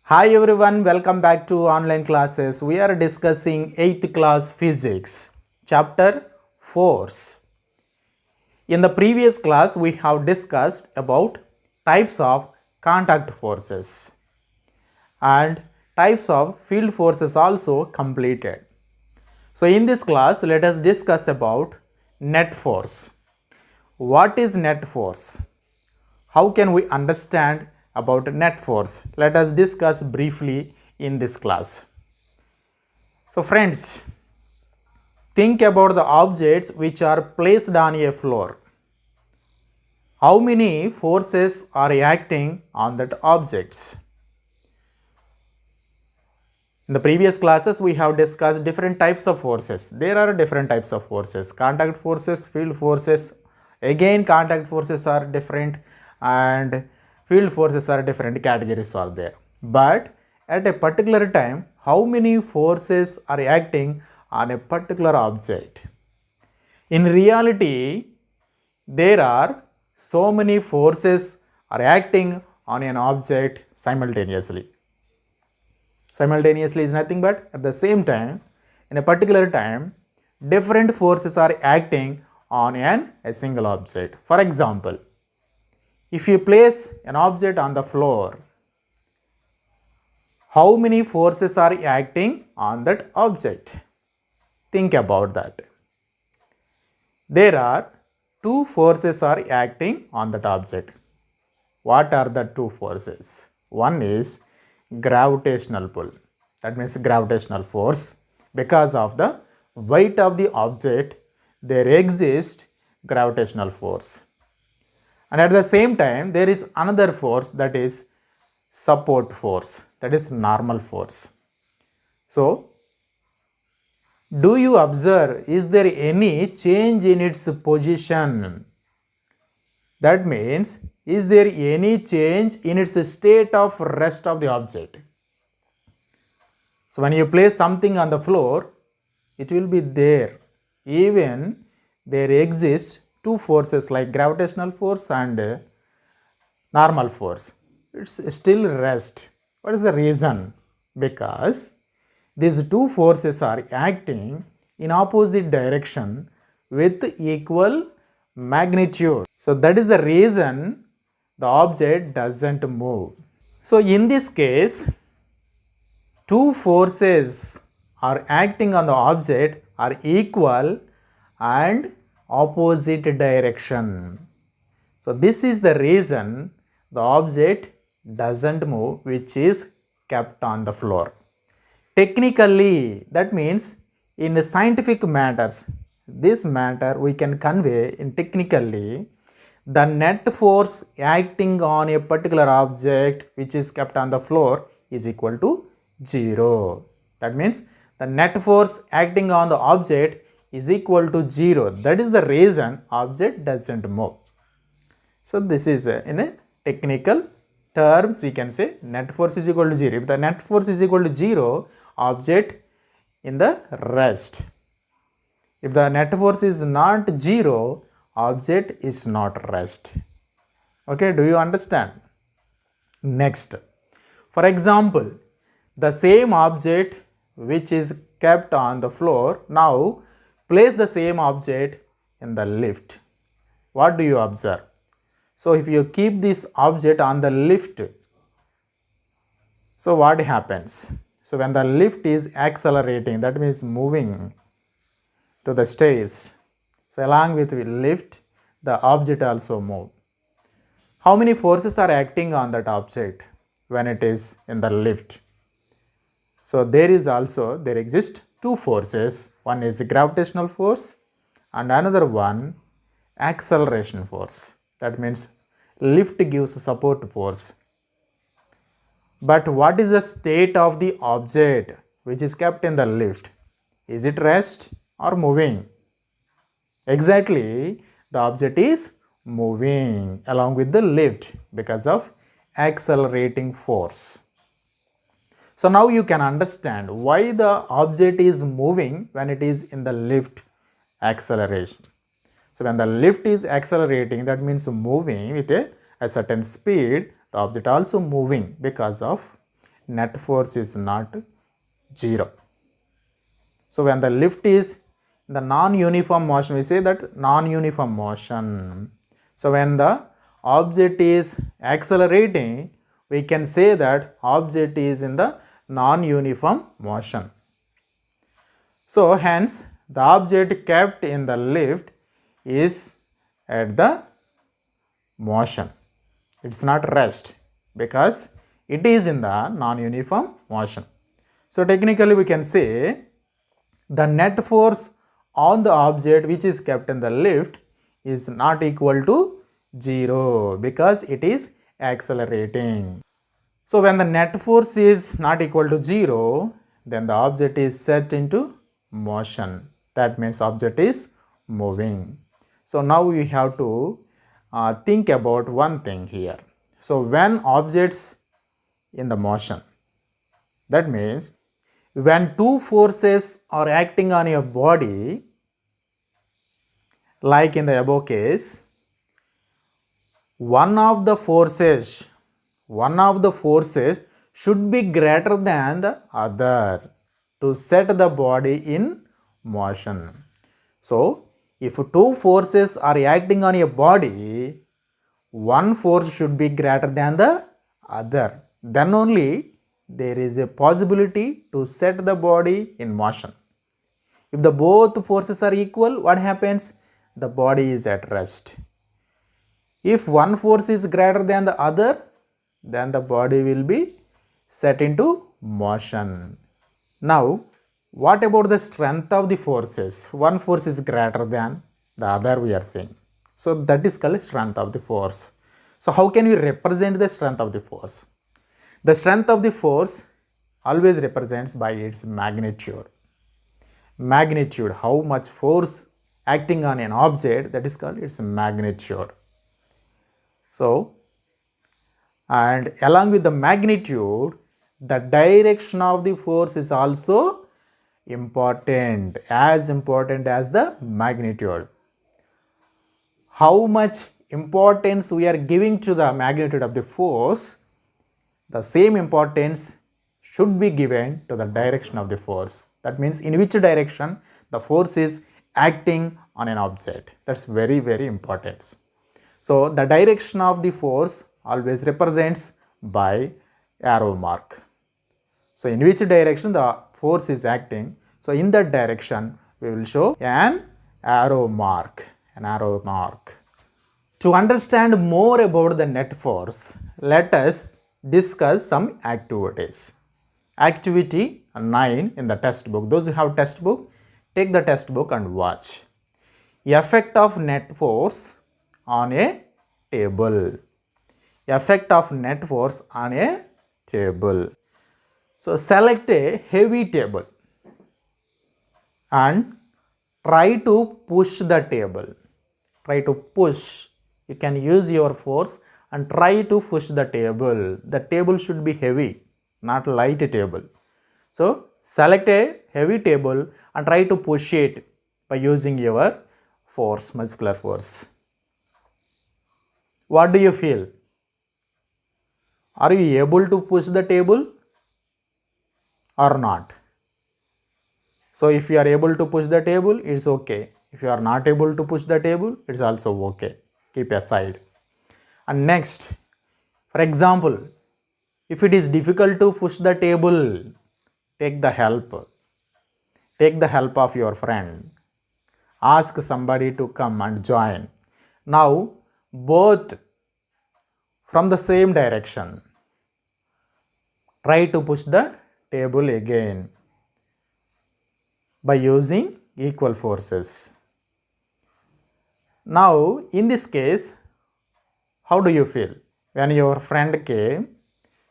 Hi everyone, welcome back to online classes. We are discussing 8th class physics, chapter force. In the previous class, we have discussed about types of contact forces and types of field forces also completed. So in this class, let us discuss about net force. What is net force? How can we understand about net force? Let us discuss briefly in this class. So friends, think about the objects which are placed on a floor. How many forces are acting on that objects? In the previous classes, we have discussed different types of forces. There are different types of forces. Contact forces, field forces. Again, contact forces are different and field forces are different categories are there. But at a particular time, how many forces are acting on a particular object? In reality, there are so many forces are acting on an object simultaneously. Simultaneously is nothing but at the same time, in a particular time, different forces are acting on a single object. For example, if you place an object on the floor, how many forces are acting on that object? Think about that. There are two forces are acting on that object. What are the two forces? One is gravitational pull. That means gravitational force. Because of the weight of the object, there exists gravitational force. And at the same time, there is another force, that is support force, that is normal force. So, do you observe, is there any change in its position? That means, is there any change in its state of rest of the object? So when you place something on the floor, it will be there. Even there exist two forces like gravitational force and normal force. It's still rest. What is the reason? Because these two forces are acting in opposite direction with equal magnitude. So that is the reason the object doesn't move. So in this case, two forces are acting on the object are equal and opposite direction. So this is the reason the object doesn't move, which is kept on the floor. Technically, that means in scientific matters, this matter we can convey in technically, the net force acting on a particular object which is kept on the floor is equal to 0. That means the net force acting on the object is equal to 0. That is the reason object doesn't move. So this is in a technical terms we can say net force is equal to 0. If the net force is equal to 0, object in the rest. If the net force is not 0, object is not rest. Okay, do you understand? Next, for example, the same object which is kept on the floor, now place the same object in the lift. What do you observe? So if you keep this object on the lift, so what happens? So when the lift is accelerating, that means moving to the stairs. So along with the lift, the object also move. How many forces are acting on that object when it is in the lift? So there exist two forces. One is gravitational force and another one acceleration force. That means lift gives support force. But what is the state of the object which is kept in the lift? Is it rest or moving? Exactly, the object is moving along with the lift because of accelerating force. So now you can understand why the object is moving when it is in the lift acceleration. So when the lift is accelerating, that means moving with a certain speed, the object also moving because of net force is not 0. So when the lift is the non-uniform motion, we say that non-uniform motion. So when the object is accelerating, we can say that object is in the non-uniform motion. So hence the object kept in the lift is at the motion. It's not rest because it is in the non-uniform motion. So technically we can say the net force on the object which is kept in the lift is not equal to 0 because it is accelerating. So when the net force is not equal to 0, then the object is set into motion. That means object is moving. So now we have to think about one thing here. So when objects in the motion, that means when two forces are acting on your body, like in the above case, one of the forces should be greater than the other to set the body in motion. So if two forces are acting on your body, one force should be greater than the other. Then only there is a possibility to set the body in motion. If the both forces are equal, what happens? The body is at rest. If one force is greater than the other, then the body will be set into motion. Now, what about the strength of the forces? One force is greater than the other, we are saying. So that is called strength of the force. So how can we represent the strength of the force? The strength of the force always represents by its magnitude. Magnitude, how much force acting on an object, that is called its magnitude. So, and along with the magnitude, the direction of the force is also important, as important as the magnitude. How much importance we are giving to the magnitude of the force, the same importance should be given to the direction of the force. That means in which direction the force is acting on an object. That's very, very important. So the direction of the force always represents by arrow mark. So in which direction the force is acting, so in that direction we will show an arrow mark. To understand more about the net force, let us discuss some activities. Activity 9 in the test book. Those who have test book, take the test book and watch. Effect of net force on a table. Effect of net force on a table. So select a heavy table and try to push the table. Try to push. You can use your force and try to push the table. The table should be heavy, not light table. So select a heavy table and try to push it by using your force, muscular force. What do you feel? Are you able to push the table or not? So if you are able to push the table, it's okay. If you are not able to push the table, it's also okay. Keep aside. And next, for example, if it is difficult to push the table, take the help. Take the help of your friend. Ask somebody to come and join. Now, both from the same direction. Try to push the table again by using equal forces. Now, in this case, how do you feel? When your friend came,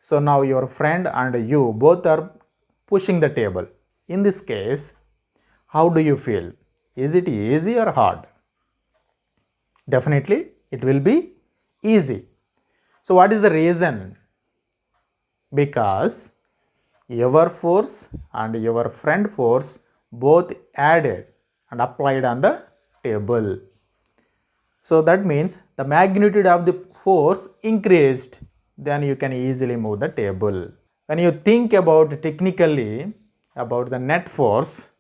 so now your friend and you both are pushing the table. In this case, how do you feel? Is it easy or hard? Definitely, it will be easy. So, what is the reason? Because your force and your friend force both added and applied on the table. So that means the magnitude of the force increased, then you can easily move the table. When you think about technically about the net force,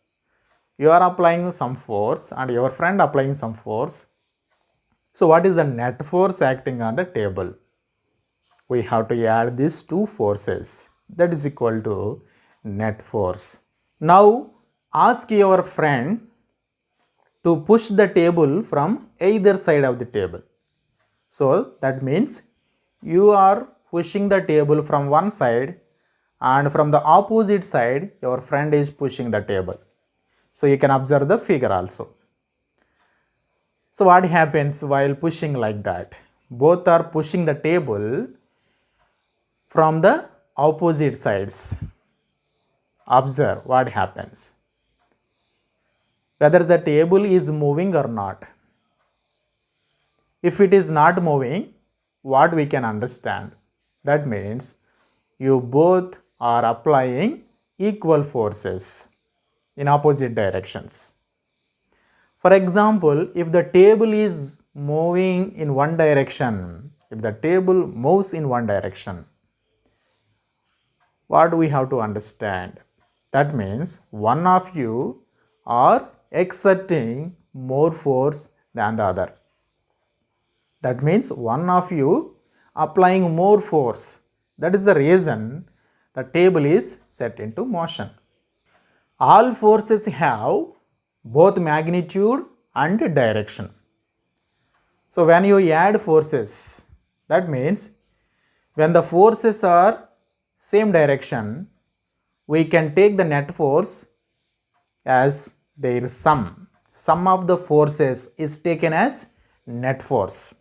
you are applying some force and your friend applying some force. So what is the net force acting on the table? We have to add these two forces, that is equal to net force. Now ask your friend to push the table from either side of the table. So that means you are pushing the table from one side and from the opposite side your friend is pushing the table. So you can observe the figure also. So what happens while pushing like that? Both are pushing the table from the opposite sides. Observe what happens. Whether the table is moving or not. If it is not moving, what we can understand? That means you both are applying equal forces in opposite directions. For example, if the table is moving in one direction, if the table moves in one direction, what we have to understand? That means one of you are exerting more force than the other. That means one of you applying more force. That is the reason the table is set into motion. All forces have both magnitude and direction. So when you add forces, that means when the forces are same direction, we can take the net force as their sum. Sum of the forces is taken as net force.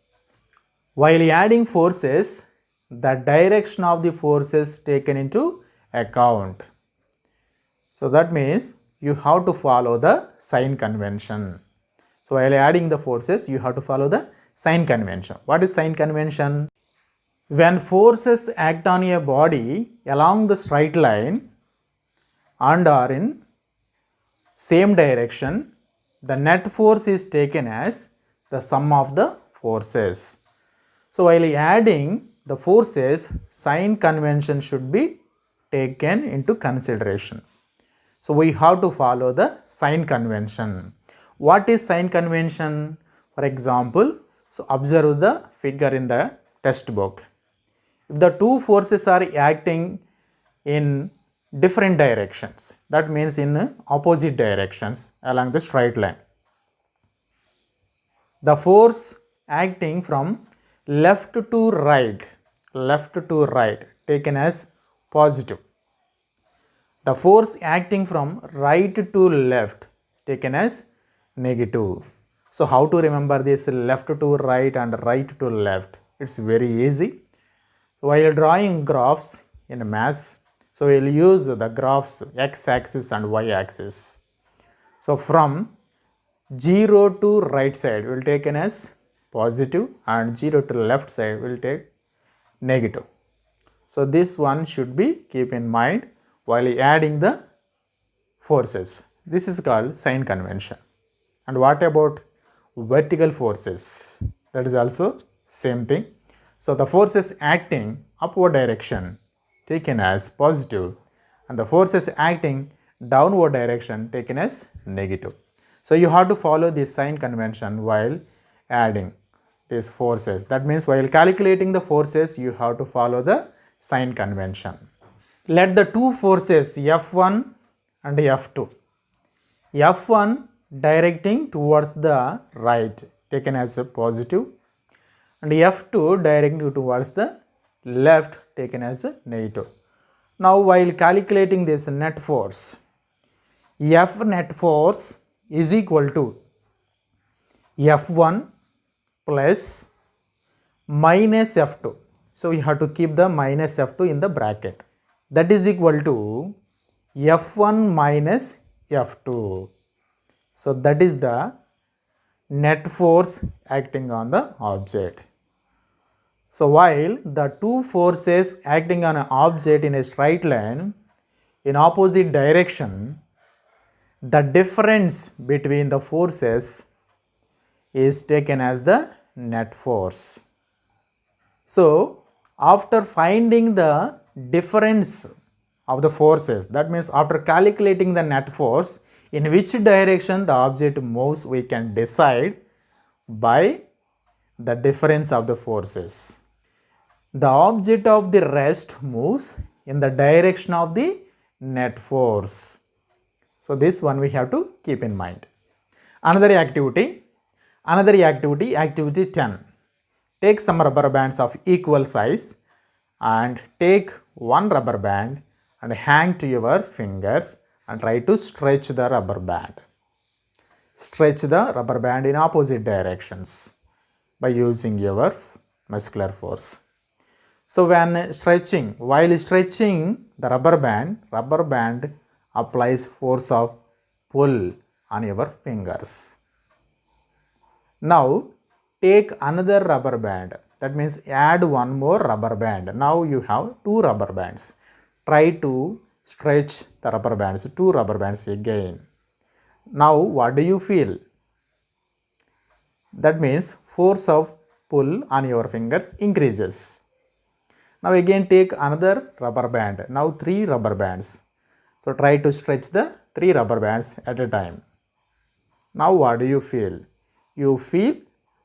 While adding forces, the direction of the forces taken into account. So that means you have to follow the sign convention. So while adding the forces, you have to follow the sign convention. What is sign convention? When forces act on a body along the straight line and are in same direction, the net force is taken as the sum of the forces. So while adding the forces, sign convention should be taken into consideration. So we have to follow the sign convention. What is sign convention? For example, so observe the figure in the textbook. If the two forces are acting in different directions, that means in opposite directions along the straight line, the force acting from left to right taken as positive. The force acting from right to left taken as negative. So how to remember this left to right and right to left? It's very easy. While drawing graphs in maths, so we'll use the graphs x-axis and y-axis. So from 0 to right side will taken as positive and 0 to left side will take negative. So this one should be keep in mind while adding the forces. This is called sign convention. And what about vertical forces? That is also same thing. So the forces acting upward direction taken as positive and the forces acting downward direction taken as negative. So you have to follow this sign convention while adding these forces. That means while calculating the forces, you have to follow the sign convention. Let the two forces F1 and F2. F1 directing towards the right taken as a positive and F2 directing towards the left taken as a negative. Now while calculating this net force, F net force is equal to F1 plus minus F2. So you have to keep the minus F2 in the bracket. That is equal to F1 minus F2. So that is the net force acting on the object. So while the two forces acting on an object in a straight line in opposite direction, the difference between the forces is taken as the net force. So after finding the difference of the forces. That means after calculating the net force, in which direction the object moves, we can decide by the difference of the forces. The object of the rest moves in the direction of the net force. So this one we have to keep in mind. Another activity, activity 10. Take some rubber bands of equal size and take one rubber band and hang to your fingers and try to stretch the rubber band. Stretch the rubber band in opposite directions by using your muscular force. So while stretching the rubber band applies force of pull on your fingers. Now take another rubber band. That means add one more rubber band. Now you have two rubber bands. Try to stretch the rubber bands, two rubber bands again. Now what do you feel? That means force of pull on your fingers increases. Now again take another rubber band. Now three rubber bands. So try to stretch the three rubber bands at a time. Now what do you feel? You feel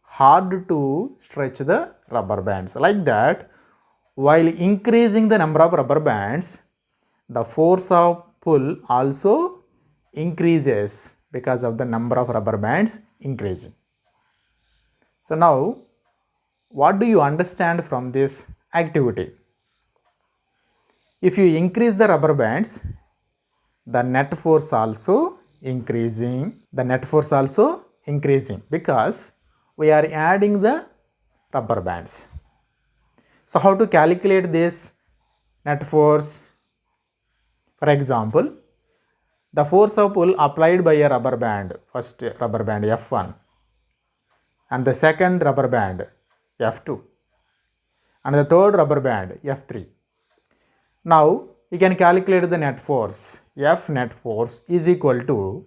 hard to stretch the rubber bands. Like that, while increasing the number of rubber bands, the force of pull also increases because of the number of rubber bands increasing. So now, what do you understand from this activity? If you increase the rubber bands, the net force also increasing. Because we are adding the rubber bands. So how to calculate this net force? For example, the force of pull applied by a rubber band, first rubber band F1 and the second rubber band F2 and the third rubber band F3. Now we can calculate the net force. F net force is equal to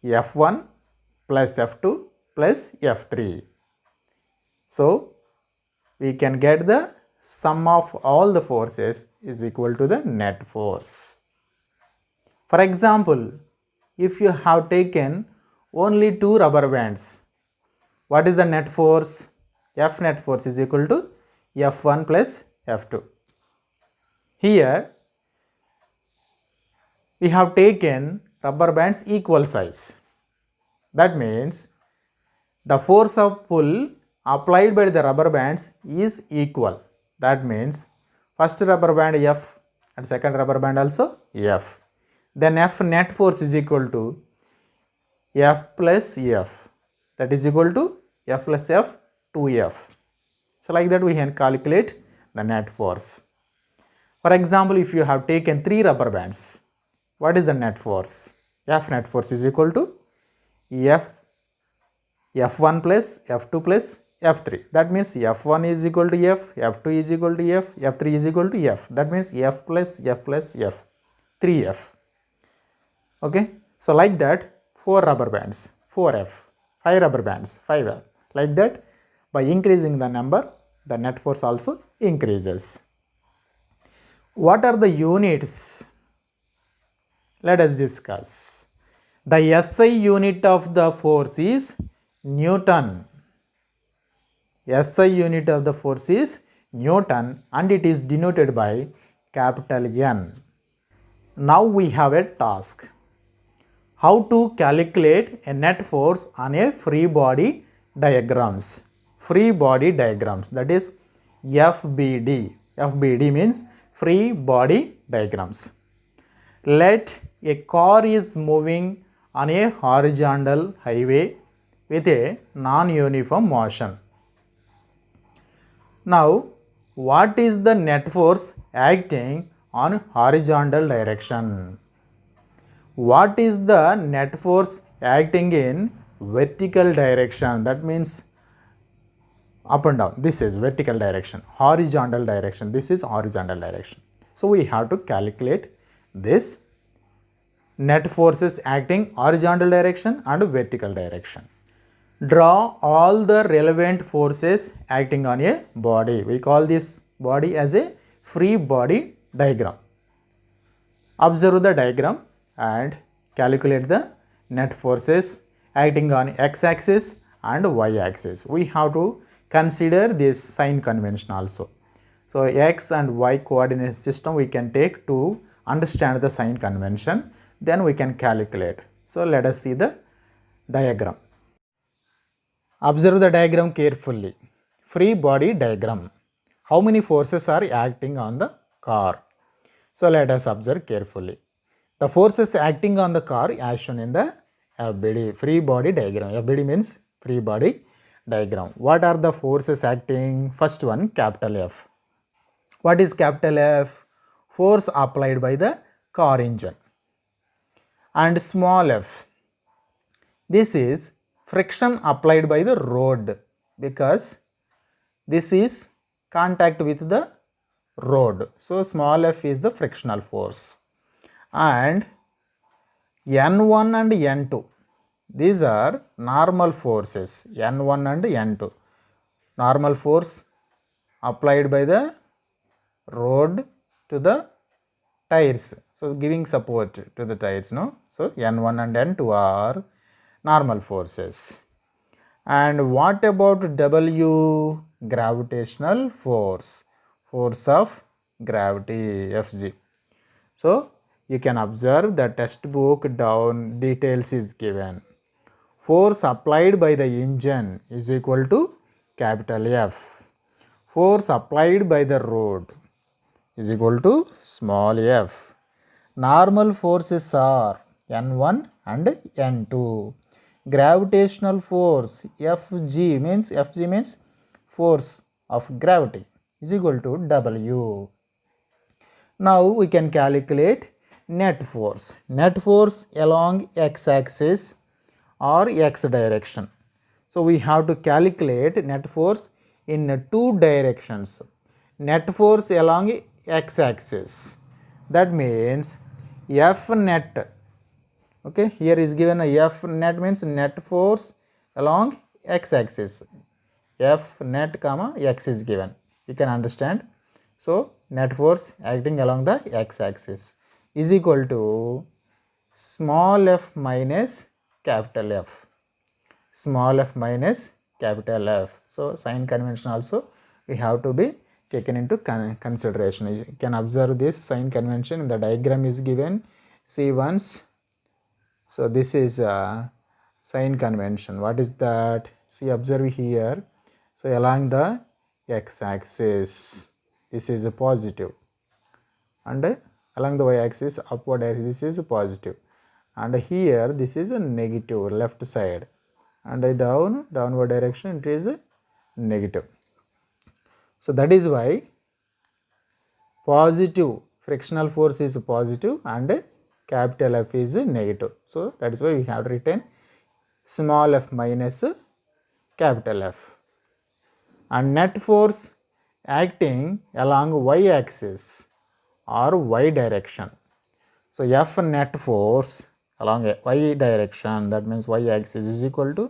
F1 plus F2 plus F3. So we can get the sum of all the forces is equal to the net force. For example, if you have taken only two rubber bands, what is the net force? F net force is equal to F1 plus F2. Here we have taken rubber bands equal size. That means the force of pull applied by the rubber bands is equal. That means first rubber band F and second rubber band also F. Then F net force is equal to F plus F. That is equal to F plus F 2F. So like that we can calculate the net force. For example, if you have taken three rubber bands, what is the net force? F net force is equal to F1 plus F2 plus F3. That means F1 is equal to F, F2 is equal to F, F3 is equal to F. That means F plus F plus F, 3F. Okay. So like that, 4 rubber bands, 4F, 5 rubber bands, 5F. Like that, by increasing the number, the net force also increases. What are the units? Let us discuss. The SI unit of the force is Newton. SI unit of the force is Newton and it is denoted by capital N. Now we have a task. How to calculate a net force on a free body diagrams. Free body diagrams, that is FBD. FBD means free body diagrams. Let a car is moving on a horizontal highway with a non-uniform motion. Now, what is the net force acting on horizontal direction? What is the net force acting in vertical direction? That means up and down. This is vertical direction. Horizontal direction. This is horizontal direction. So we have to calculate this net forces acting horizontal direction and vertical direction. Draw all the relevant forces acting on a body. We call this body as a free body diagram. Observe the diagram and calculate the net forces acting on x-axis and y-axis. We have to consider this sign convention also. So x and y coordinate system we can take to understand the sign convention, then we can calculate. So let us see the diagram. Observe the diagram carefully. Free body diagram. How many forces are acting on the car? So let us observe carefully. The forces acting on the car as shown in the FBD, free body diagram. FBD means free body diagram. What are the forces acting? First one, capital F. What is capital F? Force applied by the car engine. And small f, this is friction applied by the road, because this is contact with the road. So small f is the frictional force. And N1 and N2, these are normal forces. N1 and N2, normal force applied by the road to the tires, so giving support to the tires, no? So N1 and N2 are normal forces. And what about W? Gravitational force, force of gravity, Fg. So you can observe the textbook down details is given. Force applied by the engine is equal to capital F. Force applied by the road is equal to small f. Normal forces are N1 and N2. Gravitational force Fg means force of gravity is equal to W. Now we can calculate net force. Net force along x-axis or x direction. So we have to calculate net force in two directions. Net force along x-axis, that means F net. Okay, here is given a F net means net force along x-axis. F net comma x is given, you can understand. So net force acting along the x-axis is equal to small f minus capital F. Small f minus capital F. So sign convention also we have to be taken into consideration. You can observe this sign convention. The diagram is given, see once. So this is a sign convention. What is that? See, observe here. So along the x-axis, this is a positive, and along the y-axis upward axis, this is a positive, and here this is a negative, left side, and downward direction it is a negative. So that is why positive frictional force is positive and capital F is negative. So that is why we have written small f minus capital F. And net force acting along y-axis or y direction. So F net force along y direction, that means y-axis, is equal to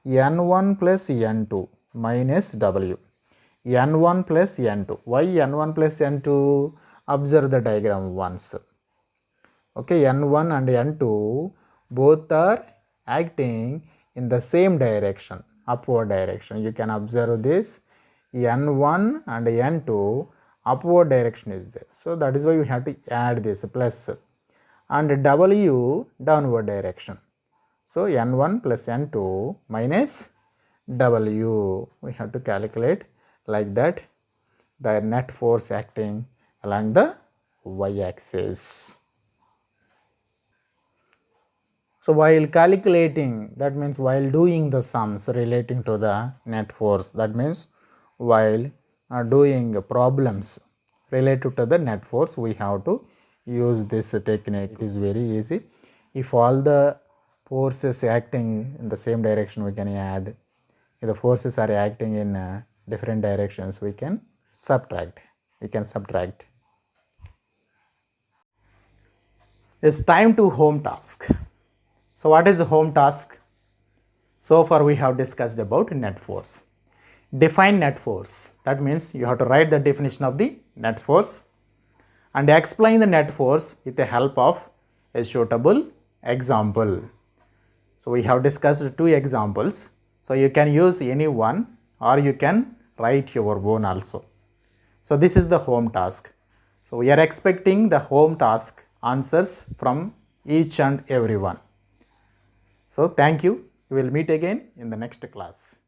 N1 plus N2 minus W. N1 plus N2. Why N1 plus N2? Observe the diagram once. Okay, N1 and N2 both are acting in the same direction, upward direction. You can observe this. N1 and N2 upward direction is there. So that is why we have to add this plus, and W downward direction. So N1 plus N2 minus W. We have to calculate like that the net force acting along the y-axis. So while calculating, that means while doing the sums relating to the net force, that means while doing problems related to the net force, we have to use this technique. It is very easy. If all the forces acting in the same direction, we can add. If the forces are acting in different directions, we can subtract. It's time to home task. So what is the home task? So far we have discussed about net force. Define net force. That means you have to write the definition of the net force and explain the net force with the help of a suitable example. So we have discussed two examples. So you can use any one or you can write your own also. So this is the home task. So we are expecting the home task answers from each and every one. So thank you. We will meet again in the next class.